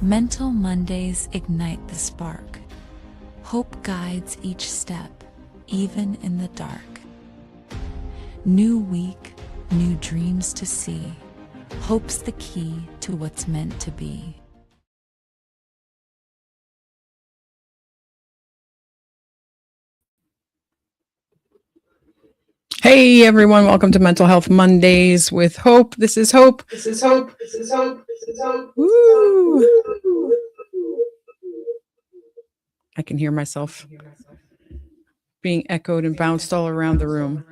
Mental Mondays ignite the spark. Hope guides each step, even in the dark. New week, new dreams to see. Hope's the key to what's meant to be. Hey everyone, welcome to Mental Health Mondays with Hope. This is Hope. This is Hope. This is Hope. This is Hope. Woo! I can hear myself being echoed and bounced all around the room.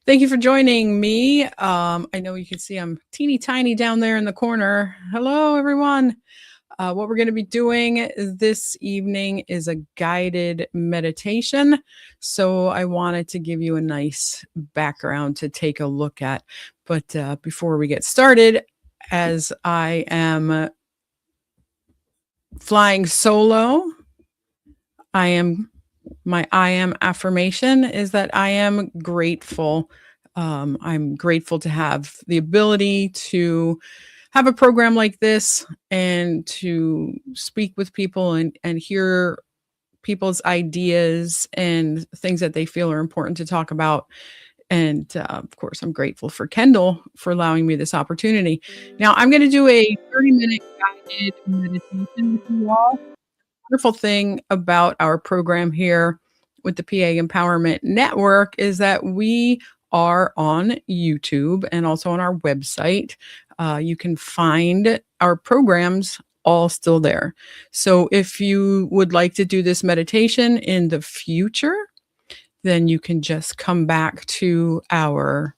Thank you for joining me. I know you can see I'm teeny tiny down there in the corner. Hello, everyone. What we're going to be doing this evening is a guided meditation. So I wanted to give you a nice background to take a look at. But before we get started, as I am flying solo, my I am affirmation is that I am grateful. I'm grateful to have the ability to have a program like this and to speak with people and hear people's ideas and things that they feel are important to talk about. And of course, I'm grateful for Kendall for allowing me this opportunity. Now, I'm going to do a 30-minute guided meditation with you all. Wonderful thing about our program here with the PA Empowerment Network is that we are on YouTube and also on our website. You can find our programs all still there. So if you would like to do this meditation in the future, then you can just come back to our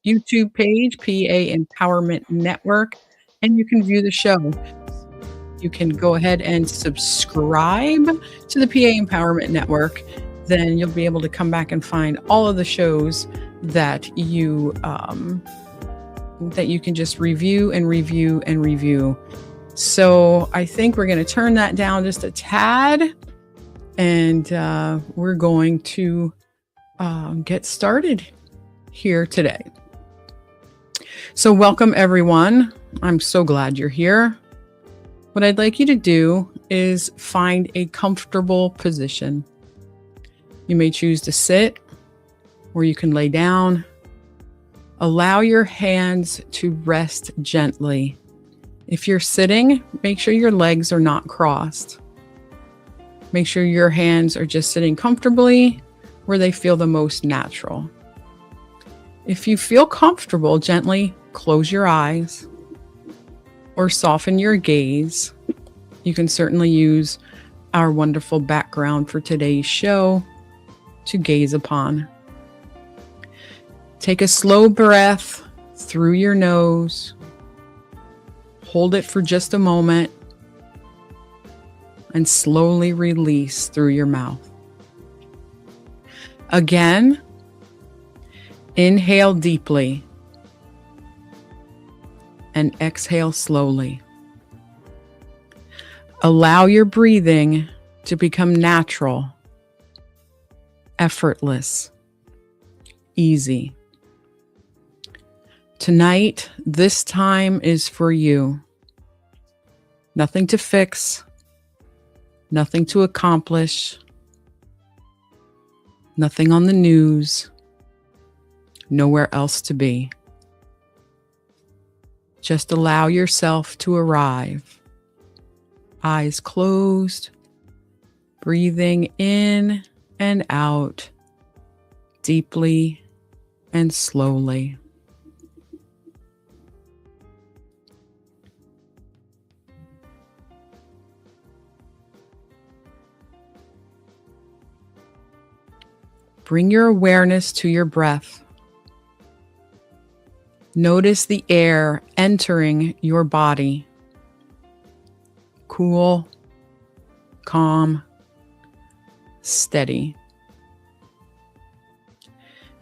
YouTube page, PA Empowerment Network, and you can view the show. You can go ahead and subscribe to the PA Empowerment Network. Then you'll be able to come back and find all of the shows that you can just review and review and review. So I think we're going to turn that down just a tad, and we're going to get started here today. So welcome everyone. I'm so glad you're here. What I'd like you to do is find a comfortable position. You may choose to sit, or you can lay down. Allow your hands to rest gently. If you're sitting, make sure your legs are not crossed. Make sure your hands are just sitting comfortably where they feel the most natural. If you feel comfortable, gently close your eyes or soften your gaze. You can certainly use our wonderful background for today's show to gaze upon. Take a slow breath through your nose. Hold it for just a moment and slowly release through your mouth. Again, inhale deeply and exhale slowly. Allow your breathing to become natural, effortless, easy. Tonight, this time is for you. Nothing to fix, nothing to accomplish, nothing on the news, nowhere else to be. Just allow yourself to arrive. Eyes closed, breathing in and out, deeply and slowly. Bring your awareness to your breath. Notice the air entering your body. Cool, calm, steady.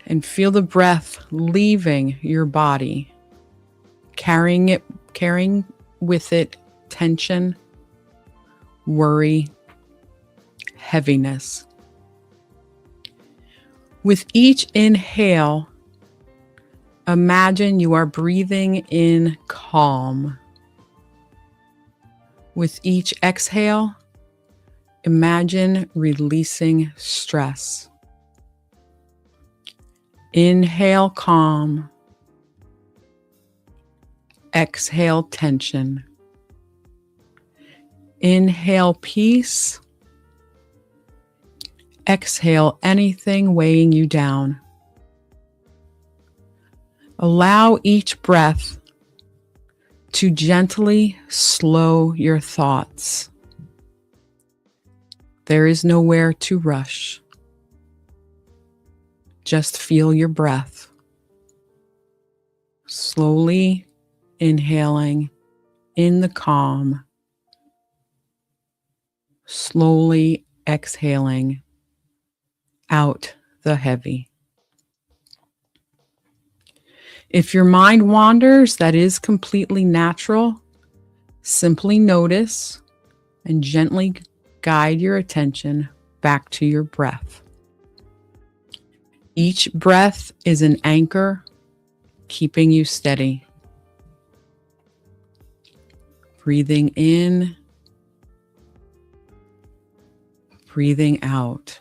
And feel the breath leaving your body, carrying with it tension, worry, heaviness. With each inhale, Imagine you are breathing in calm. With each exhale, imagine releasing stress. Inhale calm. Exhale tension. Inhale peace. Exhale anything weighing you down. Allow each breath to gently slow your thoughts. There is nowhere to rush. Just feel your breath. Slowly inhaling in the calm. Slowly exhaling out the heavy. If your mind wanders, that is completely natural. Simply notice and gently guide your attention back to your breath. Each breath is an anchor, keeping you steady. Breathing in, breathing out.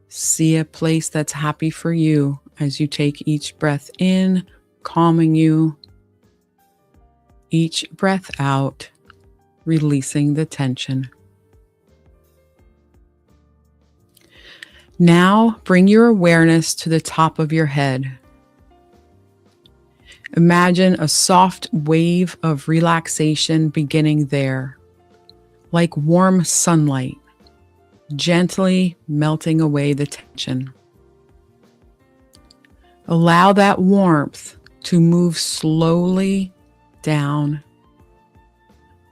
See a place that's happy for you as you take each breath in, calming you. Each breath out, releasing the tension. Now bring your awareness to the top of your head. Imagine a soft wave of relaxation beginning there, like warm sunlight, gently melting away the tension. Allow that warmth to move slowly down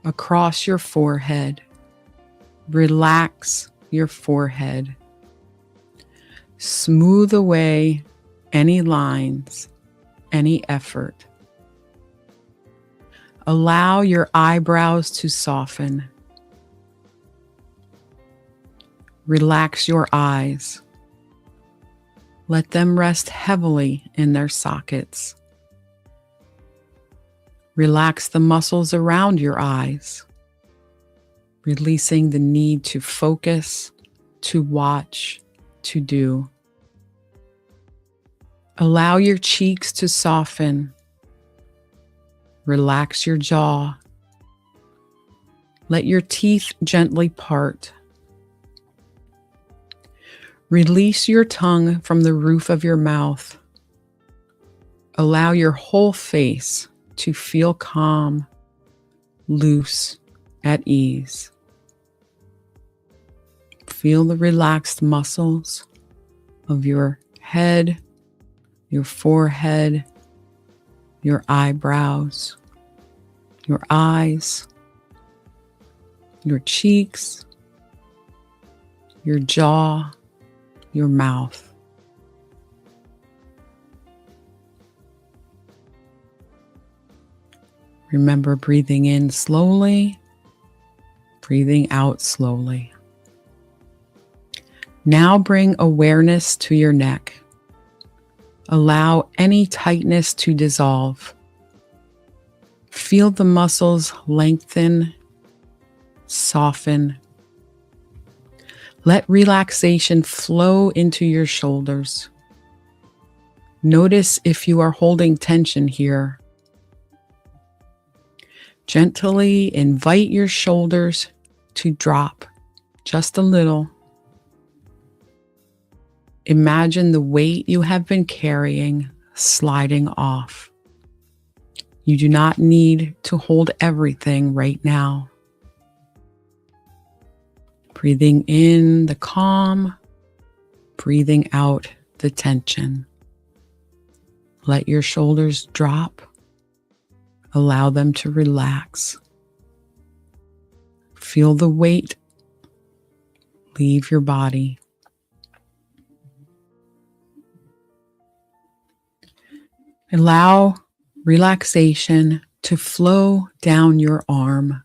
across your forehead. Relax your forehead. Smooth away any lines, any effort. Allow your eyebrows to soften. Relax your eyes. Let them rest heavily in their sockets. Relax the muscles around your eyes, releasing the need to focus, to watch, to do. Allow your cheeks to soften. Relax your jaw. Let your teeth gently part. Release your tongue from the roof of your mouth. Allow your whole face to feel calm, loose, at ease. Feel the relaxed muscles of your head, your forehead, your eyebrows, your eyes, your cheeks, your jaw, your mouth. Remember breathing in slowly, breathing out slowly. Now bring awareness to your neck. Allow any tightness to dissolve. Feel the muscles lengthen, soften. Let relaxation flow into your shoulders. Notice if you are holding tension here. Gently invite your shoulders to drop just a little. Imagine the weight you have been carrying sliding off. You do not need to hold everything right now. Breathing in the calm, breathing out the tension. Let your shoulders drop. Allow them to relax. Feel the weight leave your body. Allow relaxation to flow down your arm,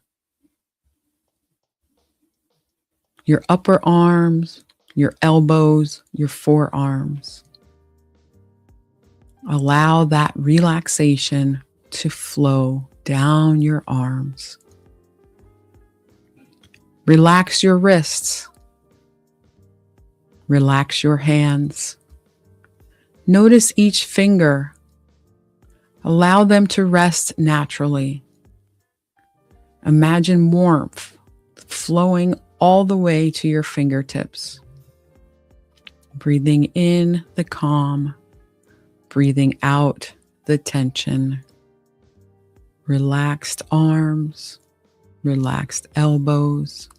your upper arms, your elbows, your forearms. Allow that relaxation to flow down your arms. Relax your wrists. Relax your hands. Notice each finger. Allow them to rest naturally. Imagine warmth flowing all the way to your fingertips. Breathing in the calm, breathing out the tension. Relaxed arms, relaxed elbows,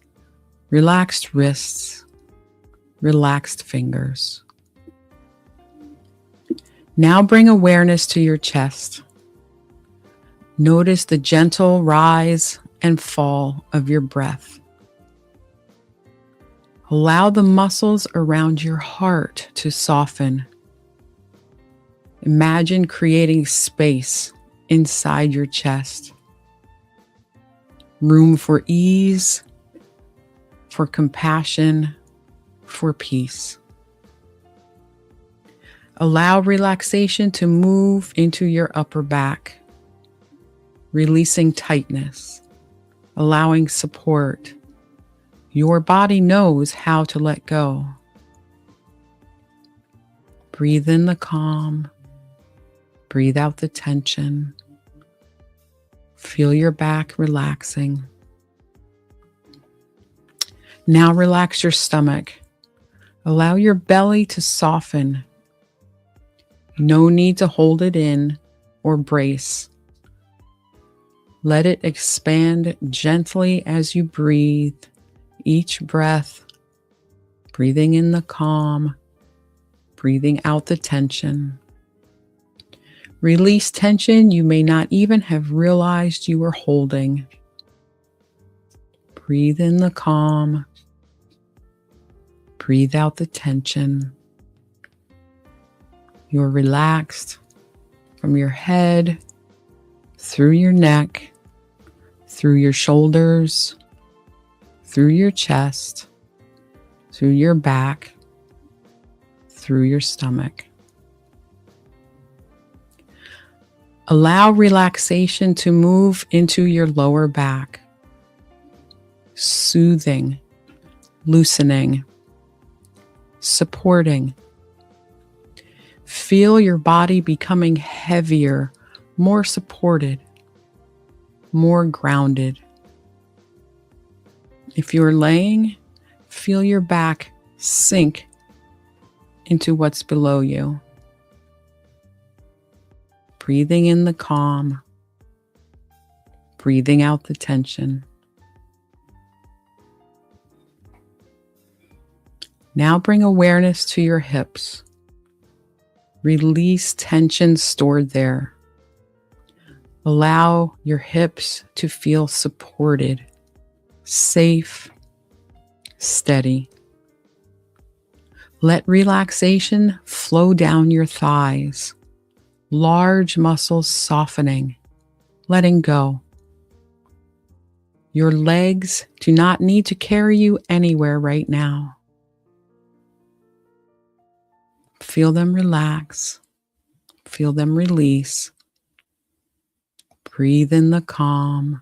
relaxed wrists, relaxed fingers. Now bring awareness to your chest. Notice the gentle rise and fall of your breath. Allow the muscles around your heart to soften. Imagine creating space inside your chest. Room for ease, for compassion, for peace. Allow relaxation to move into your upper back, releasing tightness, allowing support. Your body knows how to let go. Breathe in the calm. Breathe out the tension. Feel your back relaxing. Now relax your stomach. Allow your belly to soften. No need to hold it in or brace. Let it expand gently as you breathe. Each breath, breathing in the calm, breathing out the tension. Release tension you may not even have realized you were holding. Breathe in the calm. Breathe out the tension. You're relaxed from your head, through your neck, through your shoulders, through your chest, through your back, through your stomach. Allow relaxation to move into your lower back, soothing, loosening, supporting. Feel your body becoming heavier, more supported, more grounded. If you're laying, feel your back sink into what's below you. Breathing in the calm, breathing out the tension. Now bring awareness to your hips. Release tension stored there. Allow your hips to feel supported, safe, steady. Let relaxation flow down your thighs, large muscles softening, letting go. Your legs do not need to carry you anywhere right now. Feel them relax. Feel them release. Breathe in the calm.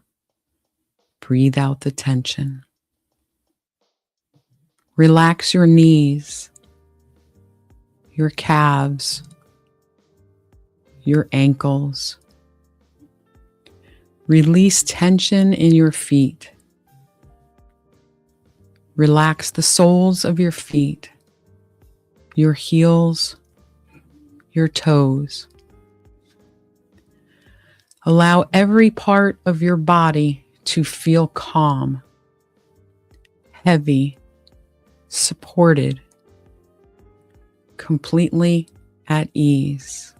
Breathe out the tension. Relax your knees, your calves, your ankles. Release tension in your feet. Relax the soles of your feet, your heels, your toes. Allow every part of your body to feel calm, heavy, supported, completely at ease.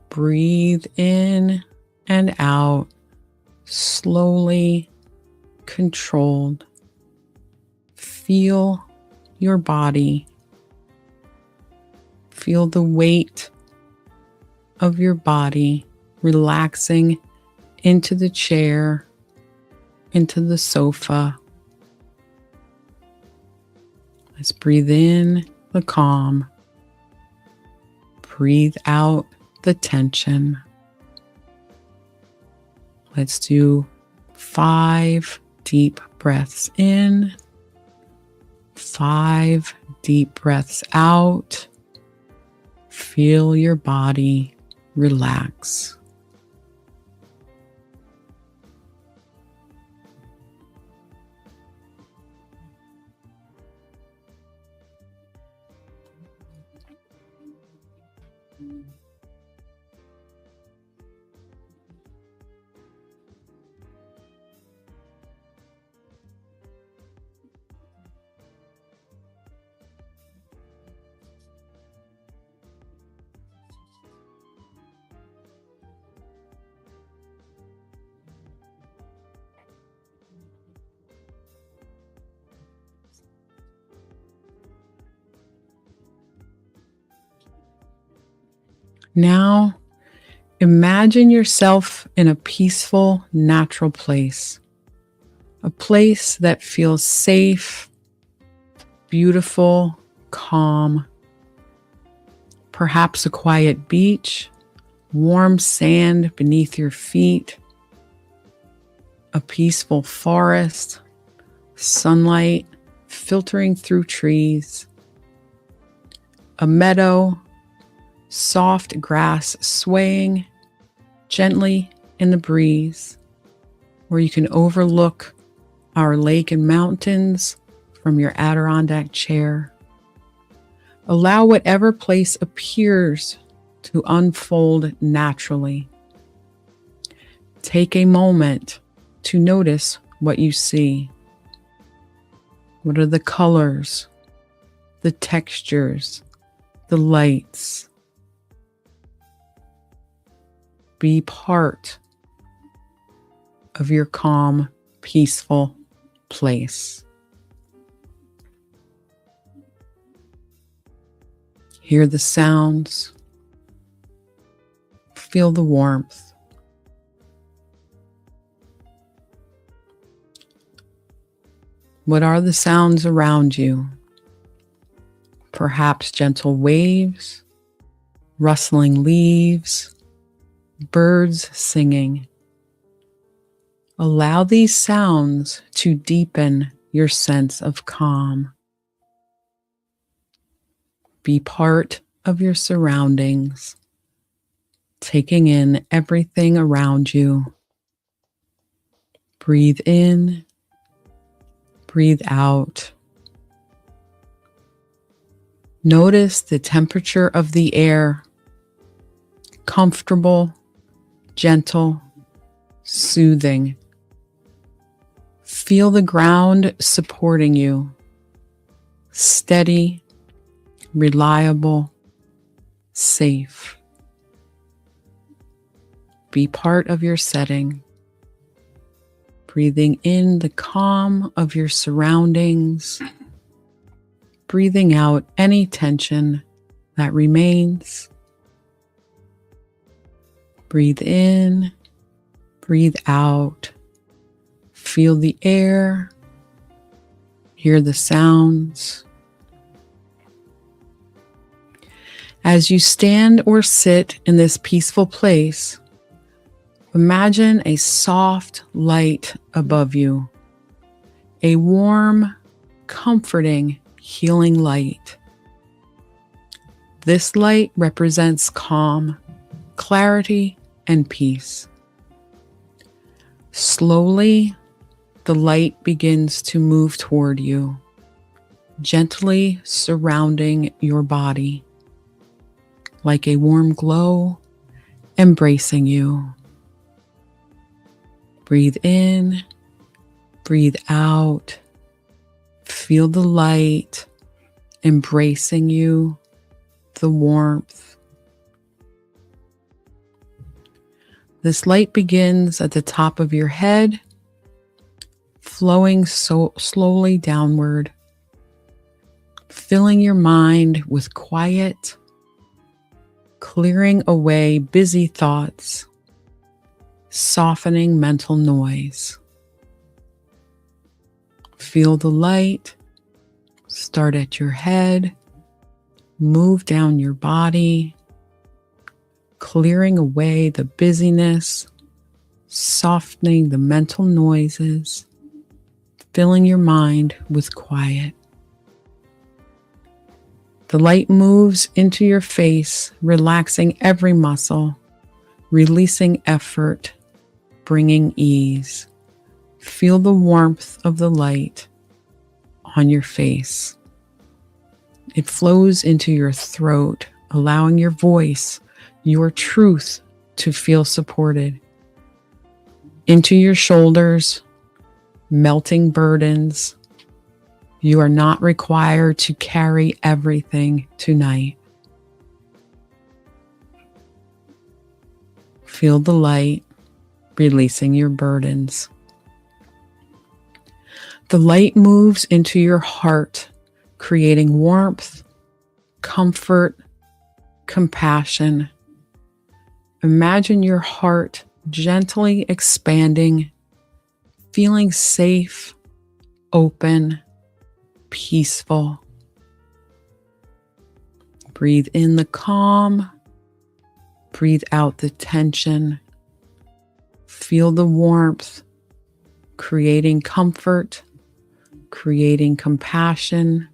Breathe in and out, slowly, controlled. Feel your body. Feel the weight of your body relaxing into the chair, into the sofa. Let's breathe in the calm. Breathe out the tension. Let's do 5 deep breaths in, 5 deep breaths out. Feel your body relax. Now, imagine yourself in a peaceful, natural place. A place that feels safe, beautiful, calm. Perhaps a quiet beach, warm sand beneath your feet, a peaceful forest, sunlight filtering through trees, a meadow, soft grass swaying gently in the breeze, where you can overlook our lake and mountains from your Adirondack chair. Allow whatever place appears to unfold naturally. Take a moment to notice what you see. What are the colors, the textures, the lights? Be part of your calm, peaceful place. Hear the sounds. Feel the warmth. What are the sounds around you? Perhaps gentle waves, rustling leaves, birds singing. Allow these sounds to deepen your sense of calm. Be part of your surroundings, taking in everything around you. Breathe in, breathe out. Notice the temperature of the air, comfortable, gentle, soothing. Feel the ground supporting you, steady, reliable, safe. Be part of your setting, breathing in the calm of your surroundings, breathing out any tension that remains. Breathe in, breathe out. Feel the air, hear the sounds. As you stand or sit in this peaceful place, imagine a soft light above you, a warm, comforting, healing light. This light represents calm, clarity, and peace. Slowly, the light begins to move toward you, gently surrounding your body, like a warm glow embracing you. Breathe in, breathe out. Feel the light embracing you, the warmth. This light begins at the top of your head, flowing slowly downward, filling your mind with quiet, clearing away busy thoughts, softening mental noise. Feel the light Start at your head, move down your body, clearing away the busyness, softening the mental noises, filling your mind with quiet. The light moves into your face, relaxing every muscle, releasing effort, bringing ease. Feel the warmth of the light on your face. It flows into your throat, allowing your voice, your truth, to feel supported. Into your shoulders, melting burdens. You are not required to carry everything tonight. Feel the light, releasing your burdens. The light moves into your heart, creating warmth, comfort, compassion. Imagine your heart gently expanding, feeling safe, open, peaceful. Breathe in the calm, breathe out the tension. Feel the warmth, creating comfort, creating compassion,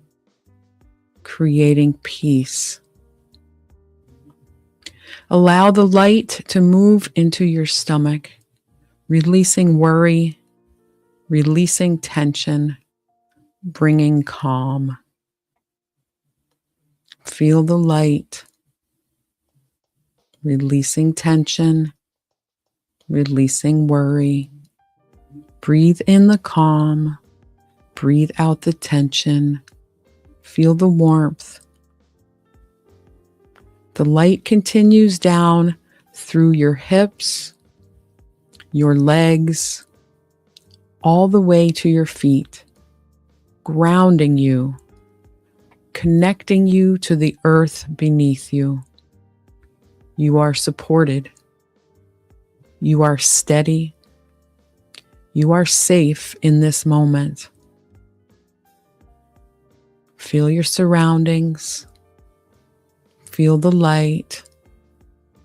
creating peace. Allow the light to move into your stomach, releasing worry, releasing tension, bringing calm. Feel the light, releasing tension, releasing worry. Breathe in the calm, breathe out the tension. Feel the warmth. The light continues down through your hips, your legs, all the way to your feet, grounding you, connecting you to the earth beneath you. You are supported. You are steady. You are safe in this moment. Feel your surroundings. Feel the light.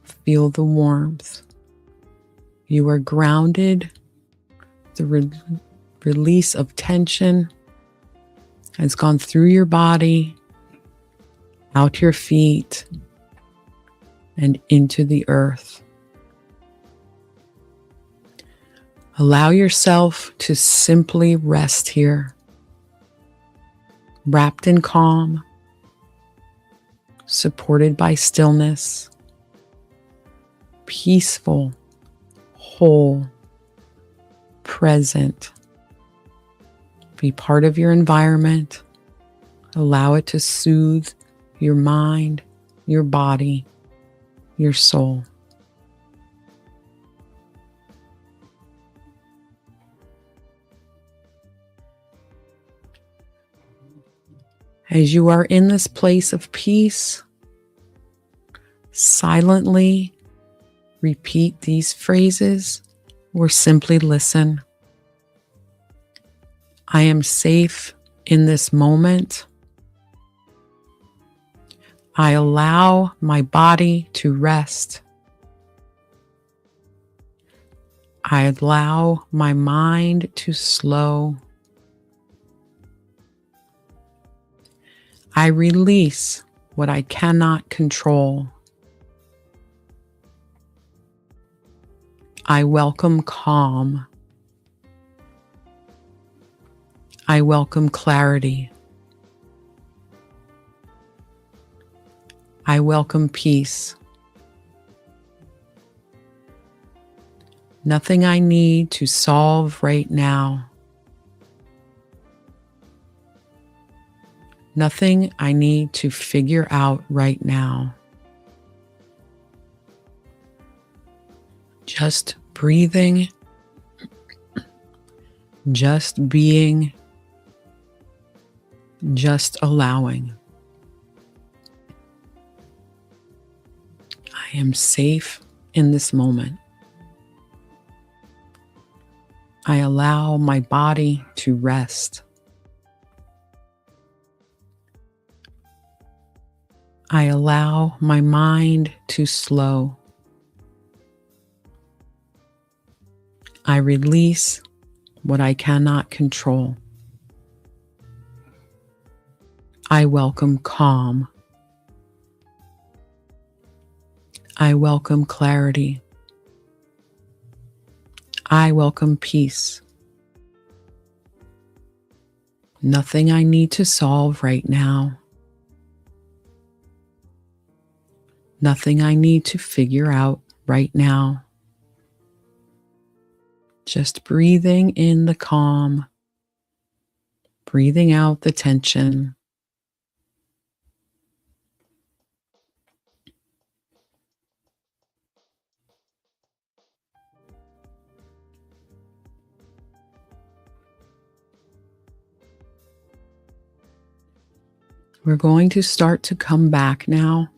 Feel the warmth. You are grounded. The release of tension has gone through your body, out your feet, and into the earth. Allow yourself to simply rest here, wrapped in calm, supported by stillness, peaceful, whole, present. Be part of your environment. Allow it to soothe your mind, your body, your soul. As you are in this place of peace, silently repeat these phrases or simply listen. I am safe in this moment. I allow my body to rest. I allow my mind to slow. I release what I cannot control. I welcome calm. I welcome clarity. I welcome peace. Nothing I need to solve right now. Nothing I need to figure out right now. Just breathing, just being, just allowing. I am safe in this moment. I allow my body to rest. I allow my mind to slow. I release what I cannot control. I welcome calm. I welcome clarity. I welcome peace. Nothing I need to solve right now. Nothing I need to figure out right now. Just breathing in the calm, breathing out the tension. We're going to start to come back now.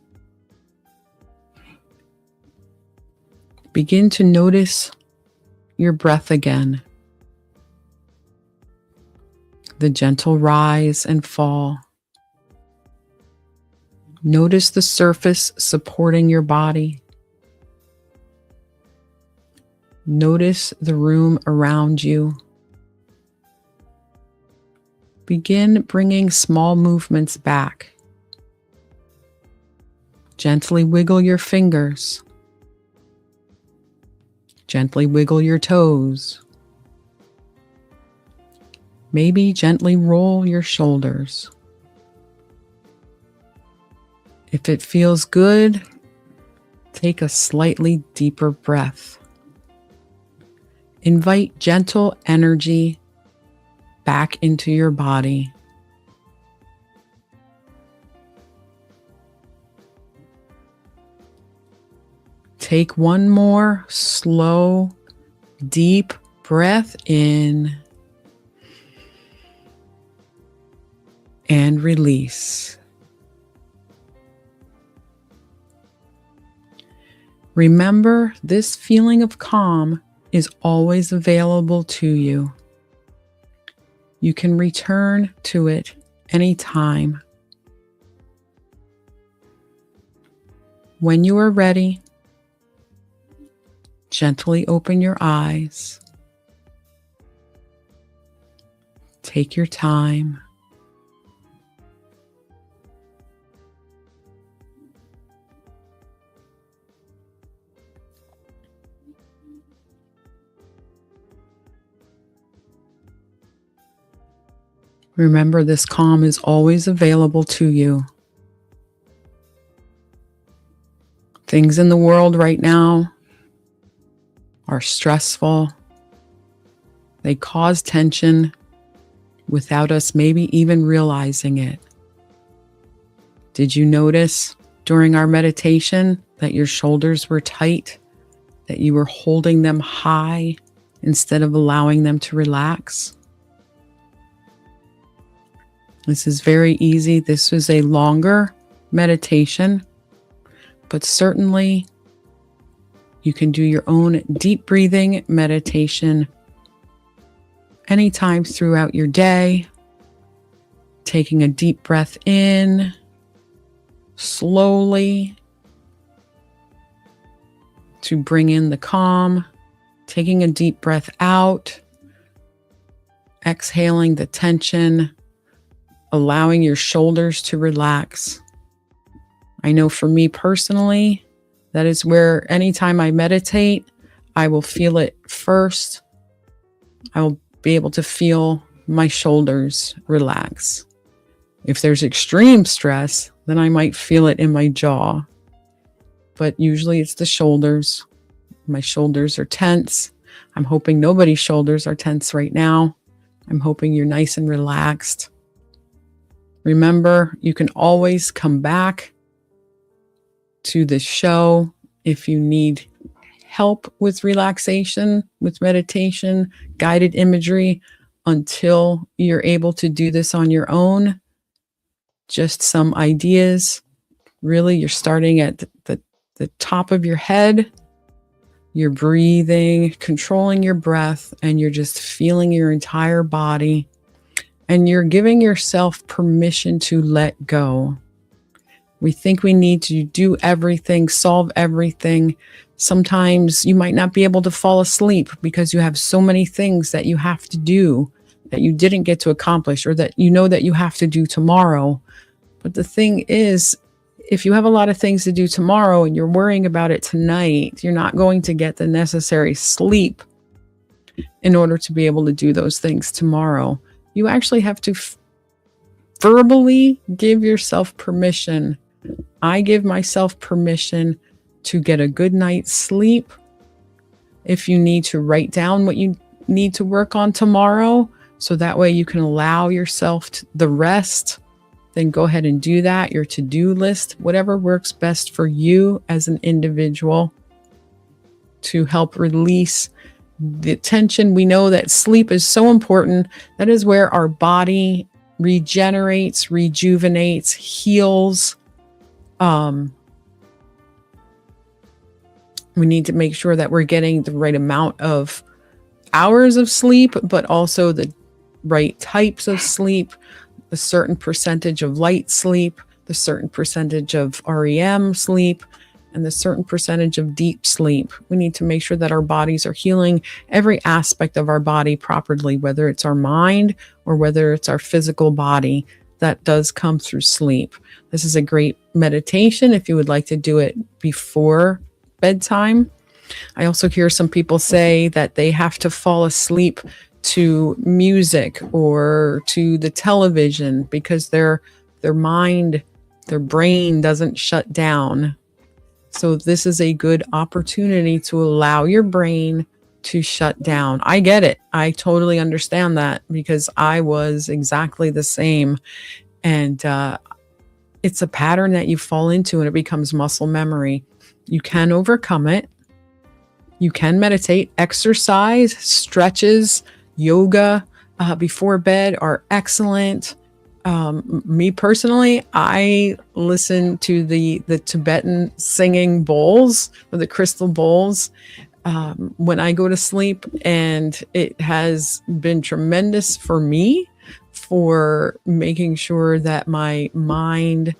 Begin to notice your breath again. The gentle rise and fall. Notice the surface supporting your body. Notice the room around you. Begin bringing small movements back. Gently wiggle your fingers. Gently wiggle your toes. Maybe gently roll your shoulders. If it feels good, take a slightly deeper breath. Invite gentle energy back into your body. Take one more slow, deep breath in and release. Remember, this feeling of calm is always available to you. You can return to it anytime. When you are ready, gently open your eyes. Take your time. Remember, this calm is always available to you. Things in the world right now are stressful. They cause tension without us maybe even realizing it. Did you notice during our meditation that your shoulders were tight, that you were holding them high instead of allowing them to relax? This is very easy. This was a longer meditation, but certainly you can do your own deep breathing meditation anytime throughout your day. Taking a deep breath in, slowly, to bring in the calm. Taking a deep breath out, exhaling the tension, allowing your shoulders to relax. I know for me personally, that is where anytime I meditate, I will feel it first. I will be able to feel my shoulders relax. If there's extreme stress, then I might feel it in my jaw. But usually it's the shoulders. My shoulders are tense. I'm hoping nobody's shoulders are tense right now. I'm hoping you're nice and relaxed. Remember, you can always come back to this show if you need help with relaxation, with meditation, guided imagery, until you're able to do this on your own. Just some ideas. Really, you're starting at the top of your head. You're breathing, controlling your breath, and you're just feeling your entire body. And you're giving yourself permission to let go. We think we need to do everything, solve everything. Sometimes you might not be able to fall asleep because you have so many things that you have to do that you didn't get to accomplish, or that you know that you have to do tomorrow. But the thing is, if you have a lot of things to do tomorrow and you're worrying about it tonight, you're not going to get the necessary sleep in order to be able to do those things tomorrow. You actually have to verbally give yourself permission. I give myself permission to get a good night's sleep. If you need to write down what you need to work on tomorrow, so that way you can allow yourself the rest, then go ahead and do that. Your to-do list, whatever works best for you as an individual to help release the tension. We know that sleep is so important. That is where our body regenerates, rejuvenates, heals. We need to make sure that we're getting the right amount of hours of sleep, but also the right types of sleep, the certain percentage of light sleep, the certain percentage of REM sleep, and the certain percentage of deep sleep. We need to make sure that our bodies are healing every aspect of our body properly, whether it's our mind or whether it's our physical body. That does come through sleep. This is a great meditation if you would like to do it before bedtime. I also hear some people say that they have to fall asleep to music or to the television because their mind, their brain doesn't shut down. So this is a good opportunity to allow your brain to shut down. I get it. I totally understand that because I was exactly the same. And it's a pattern that you fall into and it becomes muscle memory. You can overcome it. You can meditate, exercise, stretches, yoga before bed are excellent. Me personally, I listen to the Tibetan singing bowls or the crystal bowls when I go to sleep, and it has been tremendous for me for making sure that my mind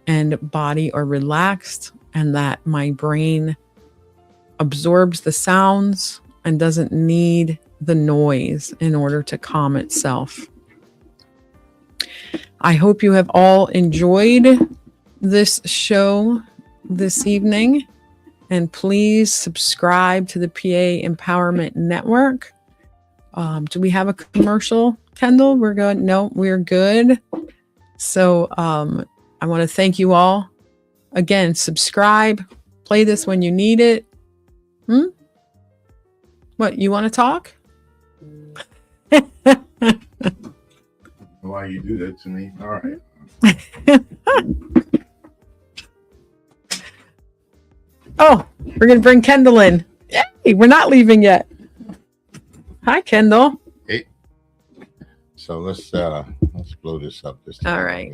and body are relaxed and that my brain absorbs the sounds and doesn't need the noise in order to calm itself. I hope you have all enjoyed this show this evening, and please subscribe to the PA Empowerment Network. Do we have a commercial, Kendall? We're good. No, we're good. So I want to thank you all. Again, subscribe, play this when you need it. What, you want to talk? Why you do that to me? All right. Oh, we're going to bring Kendall in. Yay, we're not leaving yet. Hi, Kendall. Hey. So let's blow this up. All right.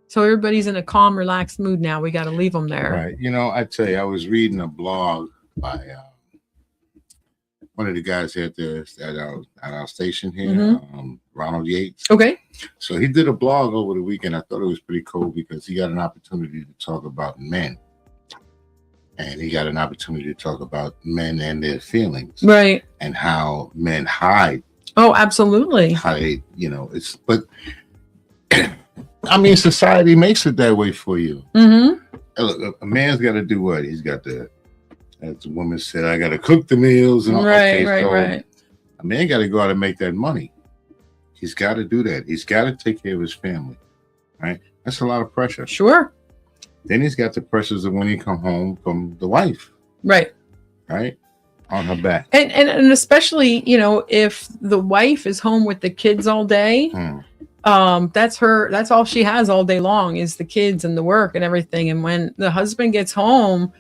So everybody's in a calm, relaxed mood now. We got to leave them there. Right. You know, I tell you, I was reading a blog by one of the guys at our station here, Ronald Yates. Okay. So he did a blog over the weekend. I thought it was pretty cool because he got an opportunity to talk about men. And he got an opportunity to talk about men and their feelings. Right. And how men hide. Oh, absolutely. But I mean, society makes it that way for you. Mm-hmm. Look, a man's got to do what? He's got to, as the woman said, I got to cook the meals. And right. A man got to go out and make that money. He's got to do that. He's got to take care of his family. Right? That's a lot of pressure. Sure. Then he's got the pressures of when he come home from the wife. Right. On her back. And especially, if the wife is home with the kids all day, that's all she has all day long is the kids and the work and everything. And when the husband gets home,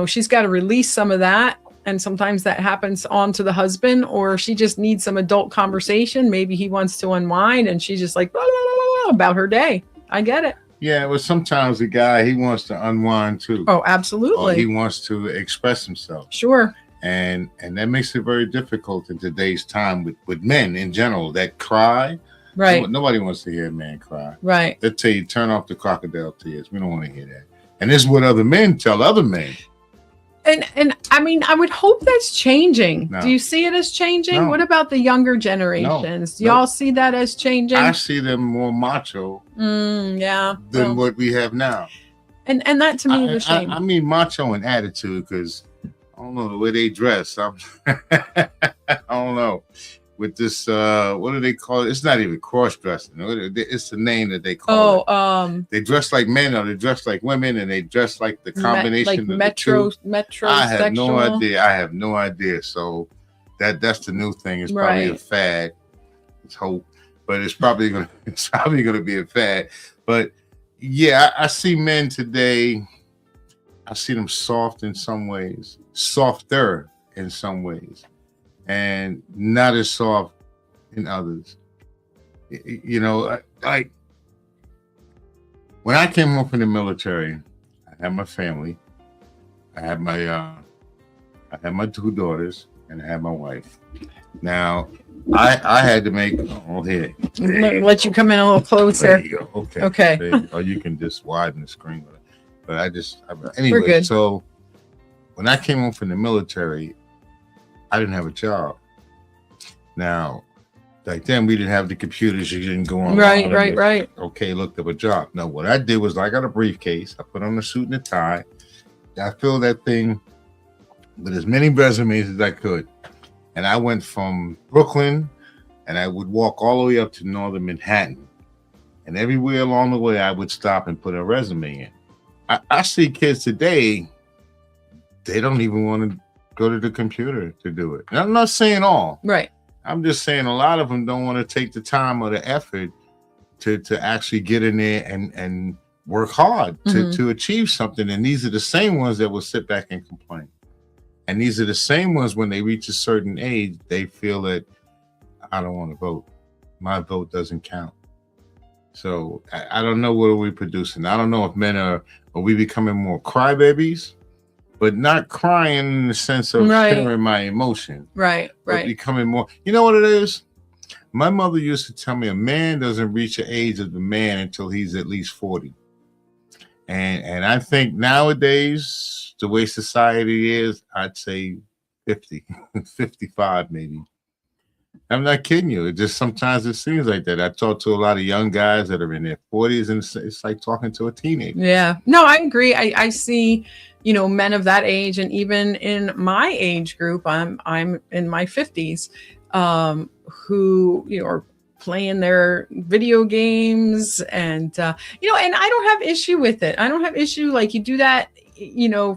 she's got to release some of that. And sometimes that happens onto the husband, or she just needs some adult conversation. Maybe he wants to unwind and she's just like blah, blah, blah, blah, about her day. I get it. Yeah, well, sometimes the guy, he wants to unwind too. Oh, absolutely. Or he wants to express himself. Sure. And that makes it very difficult in today's time with men in general that cry. Right. Nobody wants to hear a man cry. Right. They tell you turn off the crocodile tears. We don't want to hear that. And this is what other men tell other men. And I mean, I would hope that's changing. No. Do you see it as changing? No. What about the younger generations? Do No. y'all see that as changing? I see them more macho Yeah. than Well, what we have now. and that to me is a shame. I mean macho in attitude because I don't know the way they dress. I don't know. With this, what do they call it? It's not even cross dressing. It's the name that they call it. They dress like men or they dress like women, and they dress like the combination like of the metro two. metro. I have no idea. So that's the new thing. It's probably a fad. Let's hope, but it's probably gonna be a fad. But yeah, I see men today. I see them soft in some ways, softer in some ways, and not as soft in others. You know, like when I came home from the military, I had my family. I had my 2 daughters, and I had my wife. Now, I had to make here. Let you come in a little closer. There you go. Okay. Okay. Or you can just widen the screen. But anyway. We're good. So when I came home from the military, I didn't have a job. Now, back then we didn't have the computers. You didn't go on. Right. Okay, looked up a job. No, what I did was I got a briefcase. I put on a suit and a tie. I filled that thing with as many resumes as I could. And I went from Brooklyn and I would walk all the way up to northern Manhattan. And everywhere along the way, I would stop and put a resume in. I see kids today, they don't even want to go to the computer to do it. And I'm not saying all. Right. I'm just saying a lot of them don't want to take the time or the effort to actually get in there and work hard to achieve something. And these are the same ones that will sit back and complain. And these are the same ones when they reach a certain age, they feel that I don't want to vote. My vote doesn't count. So I don't know what are we producing. I don't know if men are we becoming more crybabies, but not crying in the sense of sharing my emotion. Right. But becoming more. You know what it is? My mother used to tell me a man doesn't reach the age of the man until he's at least 40. And I think nowadays, the way society is, I'd say 50, 55 maybe. I'm not kidding you. It just sometimes it seems like that. I talk to a lot of young guys that are in their 40s, and it's like talking to a teenager. Yeah. No, I agree. I see, men of that age, and even in my age group, I'm in my 50s, who are playing their video games, and and I don't have issue with it. I don't have issue like you do that,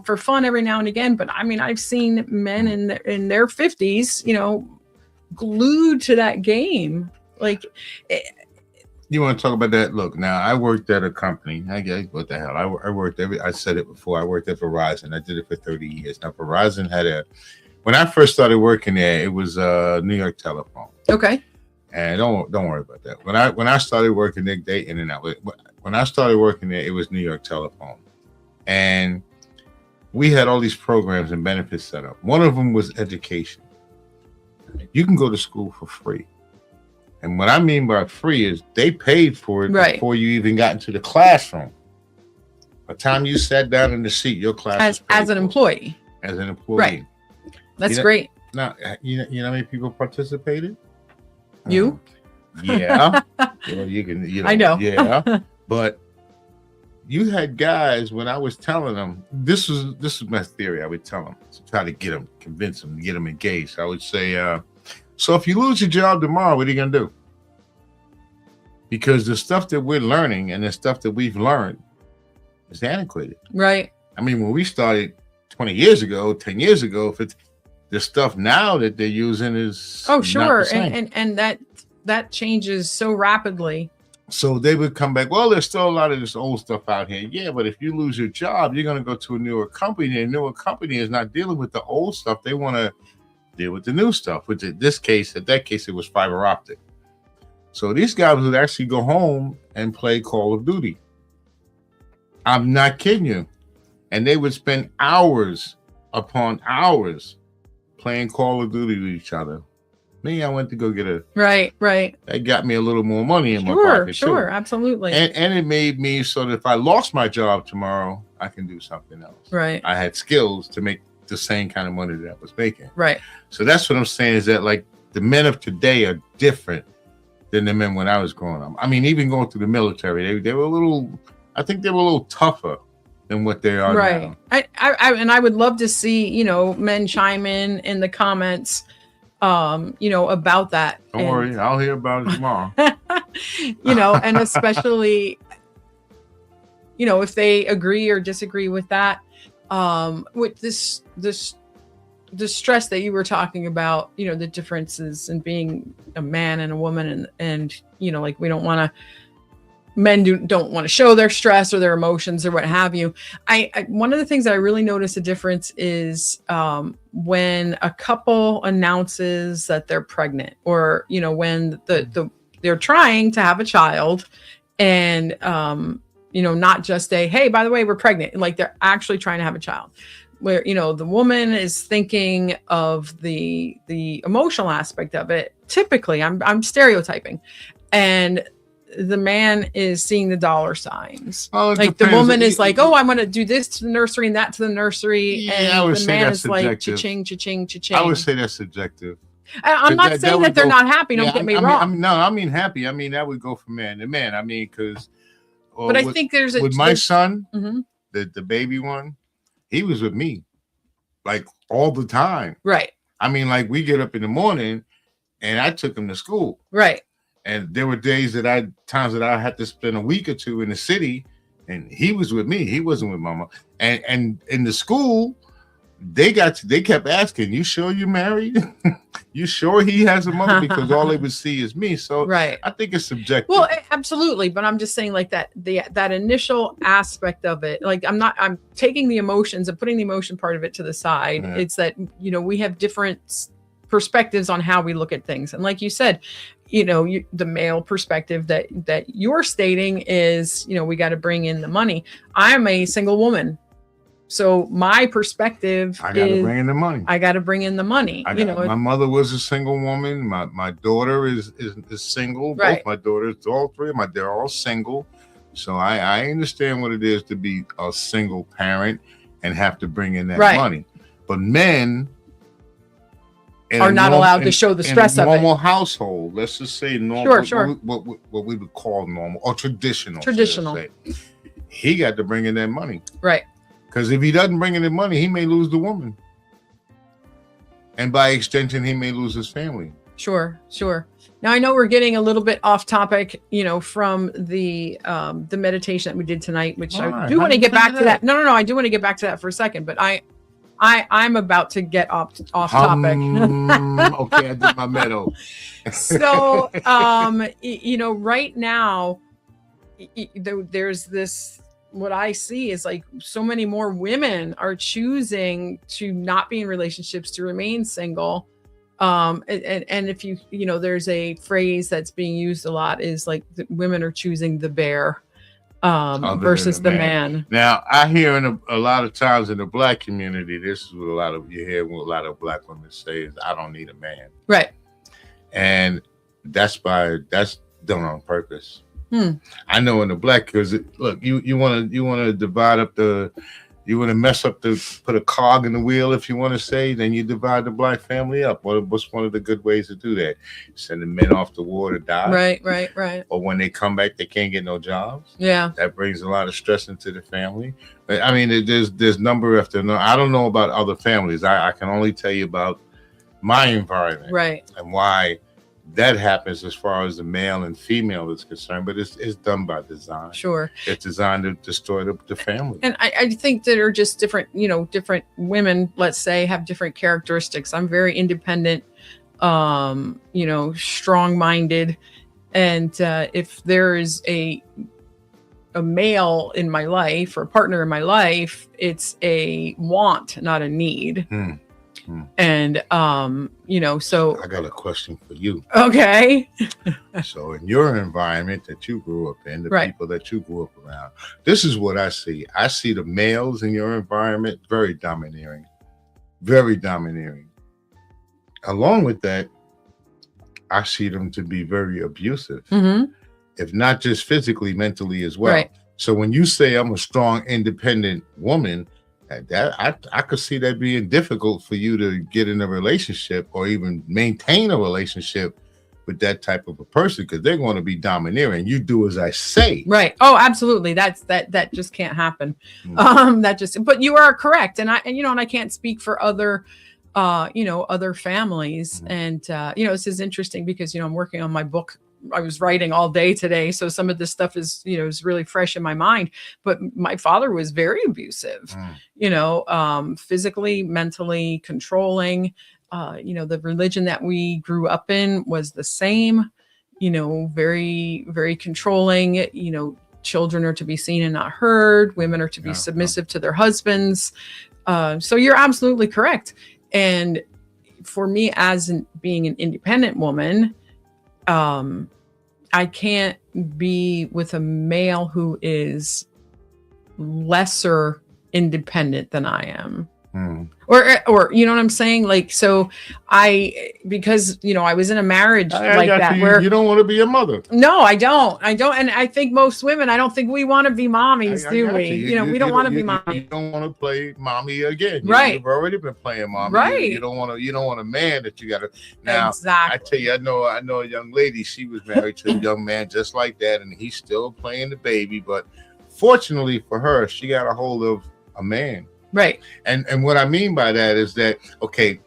for fun every now and again. But I mean, I've seen men in their 50s, glued to that game. Like, you want to talk about that? Look, now I worked at a company. I guess what the hell? I worked I said it before. I worked at Verizon. I did it for 30 years. Now Verizon had when I first started working there, it was New York Telephone. Okay. And don't worry about that. When I started working there, they in and out. When I started working there, it was New York Telephone, and we had all these programs and benefits set up. One of them was education. You can go to school for free. And what I mean by free is they paid for it before you even got into the classroom. By the time you sat down in the seat, your class as an employee. As an employee. Right. That's great. Now, you know how many people participated? You? Yeah. You can, I know. Yeah. But you had guys, when I was telling them, this is my theory, I would tell them to try to get them, convince them, get them engaged. I would say, so if you lose your job tomorrow, what are you going to do? Because the stuff that we're learning and the stuff that we've learned is antiquated. Right. I mean, when we started 20 years ago, 10 years ago, the stuff now that they're using is sure. And that changes so rapidly. So they would come back, well, there's still a lot of this old stuff out here. Yeah, but if you lose your job, you're going to go to a newer company. And a newer company is not dealing with the old stuff. They want to deal with the new stuff, which in that case, it was fiber optic. So these guys would actually go home and play Call of Duty. I'm not kidding you. And they would spend hours upon hours playing Call of Duty with each other. Me, I went to go get a. Right. That got me a little more money in my Sure, pocket sure, too. absolutely. And it made me so that if I lost my job tomorrow, I can do something else. Right. I had skills to make the same kind of money that I was making. Right. So that's what I'm saying is that like the men of today are different than the men when I was growing up. I mean, even going through the military, they were a little. I think they were a little tougher than what they are Right. now. I would love to see, men chime in the comments, about that. Don't worry, I'll hear about it tomorrow. And especially, if they agree or disagree with that, with the stress that you were talking about, the differences in being a man and a woman and like we don't want to, men don't want to show their stress or their emotions or what have you. I one of the things that I really notice a difference is when a couple announces that they're pregnant, or when they're trying to have a child, and not just hey, by the way, we're pregnant, like they're actually trying to have a child, where the woman is thinking of the emotional aspect of it. Typically, I'm stereotyping, and the man is seeing the dollar signs. Well, like the woman is like, oh, I'm going to do this to the nursery and that to the nursery. Yeah, and I would the say man that's is like, subjective. cha-ching, cha-ching, cha-ching. I would say that's subjective. I'm not That saying would that they're go- not happy. Don't Yeah, get me I wrong. mean, I mean happy. I mean, that would go from man to man. I mean, because but I think there's with my son, Mhm. the baby one, he was with me like all the time. Right. I mean, like we get up in the morning and I took him to school. Right. And there were times that I had to spend a week or two in the city, and he was with me. He wasn't with mama. And in the school, they kept asking, "You sure you married? You sure he has a mother?" Because all they would see is me. So Right. I think it's subjective. Well, absolutely. But I'm just saying like that, that initial aspect of it, like I'm taking the emotions and putting the emotion part of it to the side. Yeah. It's that, we have different perspectives on how we look at things. And like you said, the male perspective that you're stating is, we got to bring in the money. I'm a single woman. So my perspective I got to is bring in the money. I got to bring in the money. My mother was a single woman. My daughter is single. Right. Both my daughters, all three of my, they're all single. So I understand what it is to be a single parent and have to bring in that Right. money. But men are not allowed to show the stress in a of it. normal household. Let's just say normal. Sure. What we would call normal or traditional. Traditional. should I say. He got to bring in that money. Right. Because if he doesn't bring in the money, he may lose the woman. And by extension, he may lose his family. Sure. Now I know we're getting a little bit off topic, from the meditation that we did tonight, which I Why? do How want do to you get think back of to that? that. No, I do want to get back to that for a second, but I'm about to get off topic. Okay, I did my meadow. So, right now, there's this, what I see is like so many more women are choosing to not be in relationships, to remain single. And if there's a phrase that's being used a lot is like women are choosing the bear than versus the the man. man. Now, I hear a lot of times in the black community, this is what you hear what a lot of black women say is, "I don't need a man," Right. and that's done on purpose. I know in the black, because look, you want to divide up you want to mess up put a cog in the wheel, if you want to say, then you divide the black family up. What's one of the good ways to do that? Send the men off to war to die. Right. Or when they come back, they can't get no jobs. Yeah. That brings a lot of stress into the family. But, I mean, there's number after number. I don't know about other families. I can only tell you about my environment. Right. And why that happens as far as the male and female is concerned, but it's done by design. Sure. It's designed to destroy the family. And I think that are just different, different women, let's say, have different characteristics. I'm very independent, strong-minded. And if there is a male in my life or a partner in my life, it's a want, not a need. And, so. I got a question for you. Okay. So in your environment that you grew up in, the Right. people that you grew up around, this is what I see. I see the males in your environment very domineering. Along with that, I see them to be very abusive, Mhm. if not just physically, mentally as well. Right. So when you say I'm a strong, independent woman, I could see that being difficult for you to get in a relationship or even maintain a relationship with that type of a person, because they're going to be domineering. You do as I say. Right. Oh, absolutely. That just can't happen. Mm. But you are correct. And I can't speak for other, other families. Mhm. And, this is interesting because, I'm working on my book. I was writing all day today. So some of this stuff is really fresh in my mind, but my father was very abusive, physically, mentally controlling. The religion that we grew up in was the same, very, very controlling. Children are to be seen and not heard. Women are to be Yeah, submissive to their husbands. So you're absolutely correct. And for me, being an independent woman, I can't be with a male who is lesser independent than I am. Mm. Or you know what I'm saying? Like, so because I was in a marriage like got that you. where You don't want to be a mother. no, I don't. And I think most women, I don't think we want to be mommies, I do got we? We don't want to be You mommy. don't want to play mommy again. Right. You've already been playing mommy. Right. You don't want a man that you got to. Now, Exactly. I tell you, I know a young lady. She was married to a young man just like that, and he's still playing the baby. But fortunately for her, she got a hold of a man. Right. And what I mean by that is that, okay,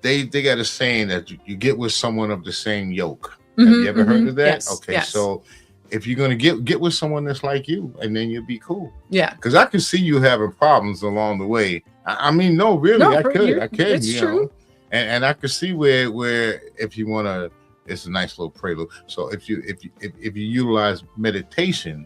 they got a saying that you get with someone of the same yoke. Have you ever heard of that? Yes, Okay, yes. so if you're gonna get with someone that's like you, and then you'll be cool. Yeah. Because I can see you having problems along the way. I mean, no, really, No, I could. it's you true. know, and I could see where if you want to, it's a nice little prelude. So if you utilize meditation,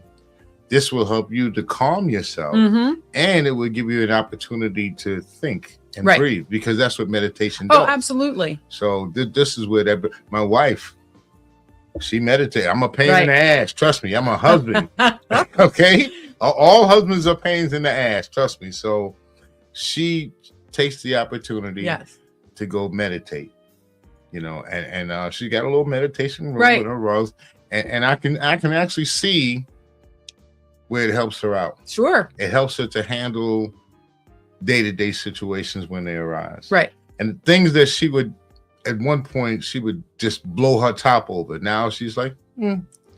this will help you to calm yourself, and it will give you an opportunity to think and Right. breathe, because that's what meditation does. Oh, absolutely. So this is where my wife, she meditates. I'm a pain Right. in the ass. Trust me, I'm a husband. Okay, all husbands are pains in the ass. Trust me. So she takes the opportunity Yes. to go meditate. And she got a little meditation room Right. with her rose, and I can actually see where it helps her out. Sure. It helps her to handle day-to-day situations when they arise. Right. And things that she would, at one point, she would just blow her top over. Now she's like,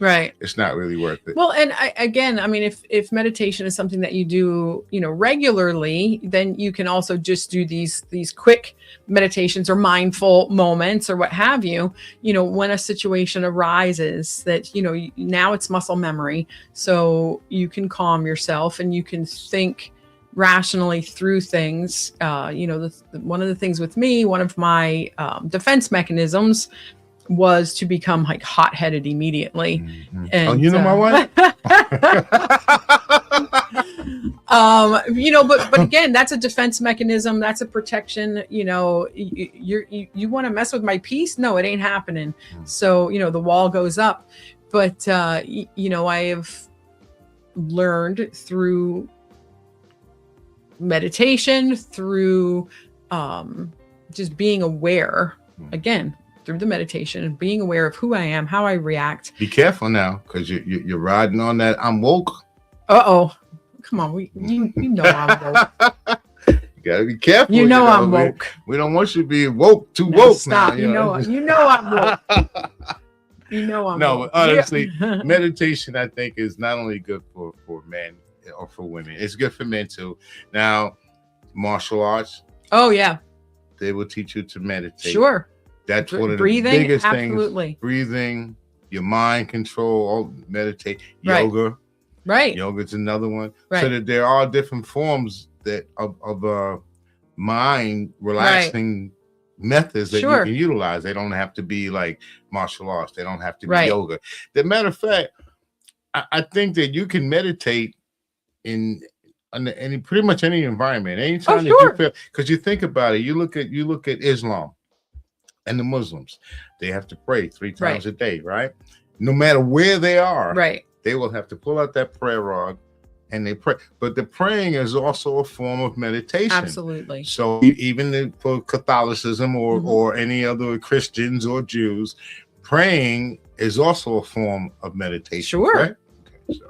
Right. it's not really worth it. Well, and I mean, if meditation is something that you do, regularly, then you can also just do these quick meditations or mindful moments or what have you, when a situation arises that, now it's muscle memory. So you can calm yourself and you can think rationally through things. One of the things with me, one of my defense mechanisms was to become like hot-headed immediately. Mhm. And, Oh, you know my wife? But again, that's a defense mechanism. That's a protection. You want to mess with my peace? No, it ain't happening. So, the wall goes up. But, I have learned through meditation, through just being aware, again, through the meditation and being aware of who I am, how I react. Be careful now, because you're riding on that I'm woke. Uh-oh. Come on. You know I'm woke. You gotta be careful. I'm woke. We don't want you to be woke, too No, woke stop. now. You know I'm woke. I'm No, woke. honestly, Yeah. meditation, I think, is not only good for men or for women. It's good for men too. Now, martial arts, Oh yeah, they will teach you to meditate. sure. That's one of the Breathing, biggest absolutely. things. Breathing, your mind control, all meditate, Right. yoga. Right. Yoga's another one. Right. So that there are different forms of mind relaxing methods that Sure. you can utilize. They don't have to be like martial arts. They don't have to be Right. yoga. The matter of fact, I think that you can meditate in any pretty much any environment, anytime that sure. you feel. Because you think about it, you look at Islam and the Muslims. They have to pray 3 times a day, right? No matter where they are, Right. they will have to pull out that prayer rod and they pray. But the praying is also a form of meditation. Absolutely. So even for Catholicism or any other Christians or Jews, praying is also a form of meditation. Sure. Correct? Okay, so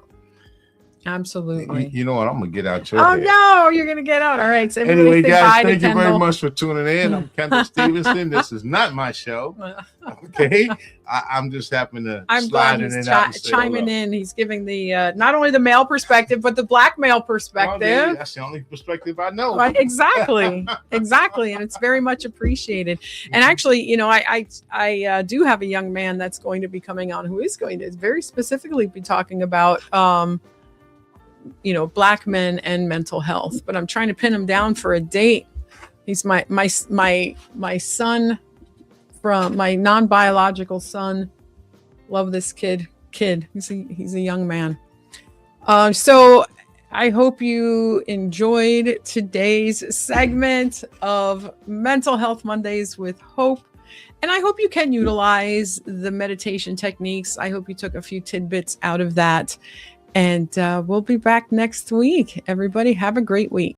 Absolutely. you know what? I'm gonna get out your Oh head. no, you're gonna get out. All right. So everybody Anyway, say guys, bye to thank you very Kendall. much for tuning in. I'm Kendall Stevenson. This is not my show. Okay, I'm just happening to I'm slide glad in he's and out and say chiming hello. in. He's giving the not only the male perspective, but the black male Well, perspective. yeah, that's the only perspective I know. Right, exactly, exactly, and it's very much appreciated. And actually, you know, I do have a young man that's going to be coming on who is going to very specifically be talking about you know, black men and mental health. But I'm trying to pin him down for a date. He's my son, from my non-biological son. Love this kid. He's a young man. So I hope you enjoyed today's segment of Mental Health Mondays with Hope. And I hope you can utilize the meditation techniques. I hope you took a few tidbits out of that. And we'll be back next week. Everybody have a great week.